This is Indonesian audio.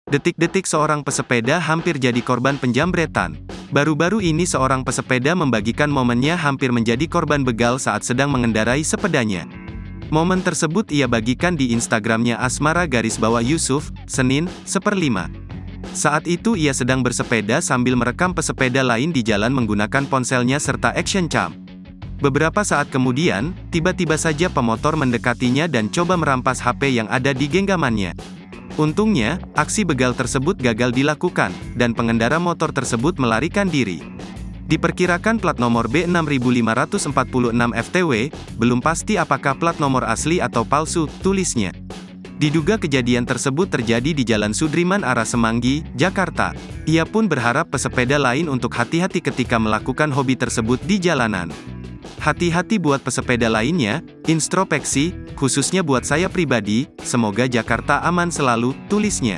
Detik-detik seorang pesepeda hampir jadi korban penjambretan. Baru-baru ini seorang pesepeda membagikan momennya hampir menjadi korban begal saat sedang mengendarai sepedanya. Momen tersebut ia bagikan di Instagramnya Asmara_Yusuf, Senin, 1/5. Saat itu ia sedang bersepeda sambil merekam pesepeda lain di jalan menggunakan ponselnya serta action cam. Beberapa saat kemudian, tiba-tiba saja pemotor mendekatinya dan coba merampas HP yang ada di genggamannya. Untungnya, aksi begal tersebut gagal dilakukan, dan pengendara motor tersebut melarikan diri. Diperkirakan plat nomor B6546 FTW, belum pasti apakah plat nomor asli atau palsu, tulisnya. Diduga kejadian tersebut terjadi di Jalan Sudirman arah Semanggi, Jakarta. Ia pun berharap pesepeda lain untuk hati-hati ketika melakukan hobi tersebut di jalanan. Hati-hati buat pesepeda lainnya, introspeksi, khususnya buat saya pribadi, semoga Jakarta aman selalu, tulisnya.